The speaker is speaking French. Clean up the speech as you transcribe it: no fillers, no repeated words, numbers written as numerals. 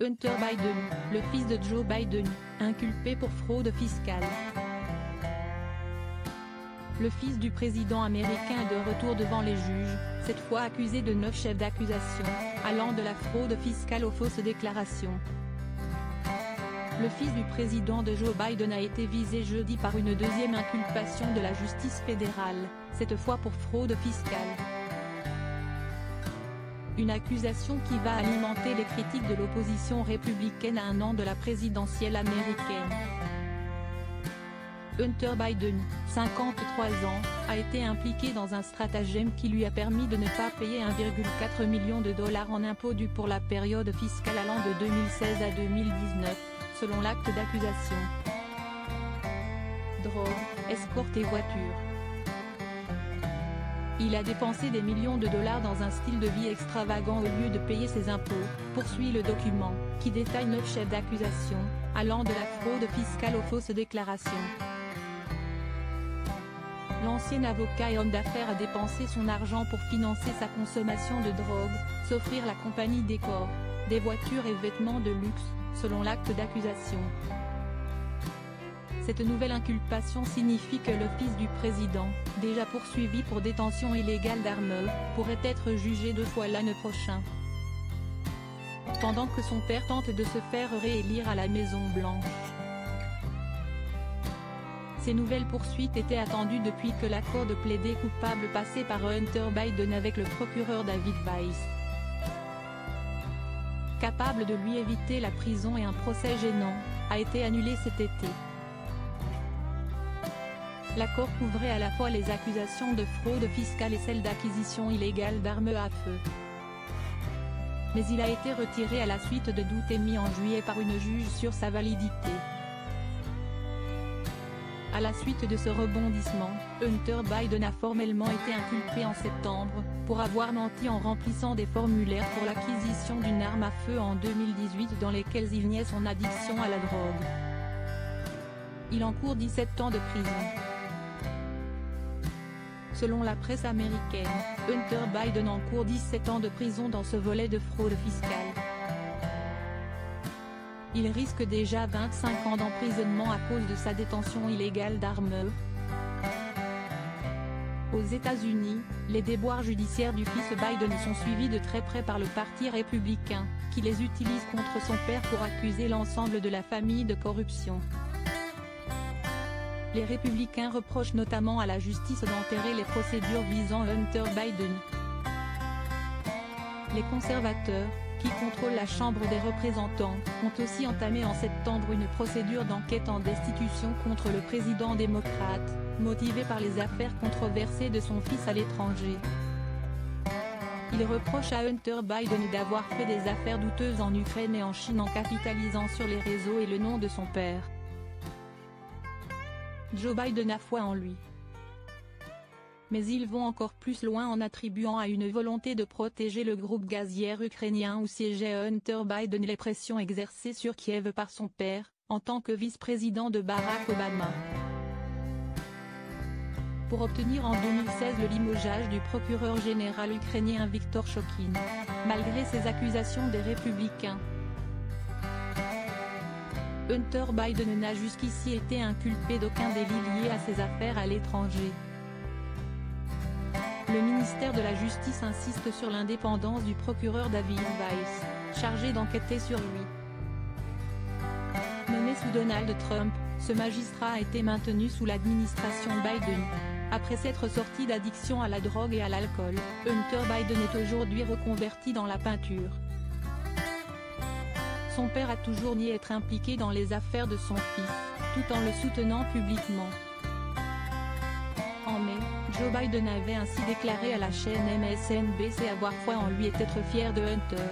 Hunter Biden, le fils de Joe Biden, inculpé pour fraude fiscale. Le fils du président américain est de retour devant les juges, cette fois accusé de 9 chefs d'accusation, allant de la fraude fiscale aux fausses déclarations. Le fils du président de Joe Biden a été visé jeudi par une deuxième inculpation de la justice fédérale, cette fois pour fraude fiscale. Une accusation qui va alimenter les critiques de l'opposition républicaine à un an de la présidentielle américaine. Hunter Biden, 53 ans, a été impliqué dans un stratagème qui lui a permis de ne pas payer 1,4 million de dollars en impôts dus pour la période fiscale allant de 2016 à 2019, selon l'acte d'accusation. Drogue, escorte et voiture. Il a dépensé des millions de dollars dans un style de vie extravagant au lieu de payer ses impôts, poursuit le document, qui détaille 9 chefs d'accusation, allant de la fraude fiscale aux fausses déclarations. L'ancien avocat et homme d'affaires a dépensé son argent pour financer sa consommation de drogue, s'offrir la compagnie des corps, des voitures et vêtements de luxe, selon l'acte d'accusation. Cette nouvelle inculpation signifie que le fils du président, déjà poursuivi pour détention illégale d'armes, pourrait être jugé 2 fois l'année prochaine. Pendant que son père tente de se faire réélire à la Maison-Blanche. Ces nouvelles poursuites étaient attendues depuis que l'accord de plaider coupable passé par Hunter Biden avec le procureur David Weiss, capable de lui éviter la prison et un procès gênant, a été annulé cet été. L'accord couvrait à la fois les accusations de fraude fiscale et celles d'acquisition illégale d'armes à feu. Mais il a été retiré à la suite de doutes émis en juillet par une juge sur sa validité. À la suite de ce rebondissement, Hunter Biden a formellement été inculpé en septembre, pour avoir menti en remplissant des formulaires pour l'acquisition d'une arme à feu en 2018 dans lesquels il niait son addiction à la drogue. Il encourt 17 ans de prison. Selon la presse américaine, Hunter Biden encourt 17 ans de prison dans ce volet de fraude fiscale. Il risque déjà 25 ans d'emprisonnement à cause de sa détention illégale d'armes. Aux États-Unis, les déboires judiciaires du fils Biden sont suivis de très près par le Parti républicain, qui les utilise contre son père pour accuser l'ensemble de la famille de corruption. Les républicains reprochent notamment à la justice d'enterrer les procédures visant Hunter Biden. Les conservateurs, qui contrôlent la Chambre des représentants, ont aussi entamé en septembre une procédure d'enquête en destitution contre le président démocrate, motivée par les affaires controversées de son fils à l'étranger. Ils reprochent à Hunter Biden d'avoir fait des affaires douteuses en Ukraine et en Chine en capitalisant sur les réseaux et le nom de son père. Joe Biden a foi en lui. Mais ils vont encore plus loin en attribuant à une volonté de protéger le groupe gazier ukrainien où siégeait Hunter Biden les pressions exercées sur Kiev par son père, en tant que vice-président de Barack Obama. Pour obtenir en 2016 le limogeage du procureur général ukrainien Viktor Shokin, malgré ses accusations des républicains. Hunter Biden n'a jusqu'ici été inculpé d'aucun délit lié à ses affaires à l'étranger. Le ministère de la Justice insiste sur l'indépendance du procureur David Weiss, chargé d'enquêter sur lui. Nommé sous Donald Trump, ce magistrat a été maintenu sous l'administration Biden. Après s'être sorti d'addiction à la drogue et à l'alcool, Hunter Biden est aujourd'hui reconverti dans la peinture. Son père a toujours nié être impliqué dans les affaires de son fils, tout en le soutenant publiquement. En mai, Joe Biden avait ainsi déclaré à la chaîne MSNBC avoir foi en lui et être fier de Hunter.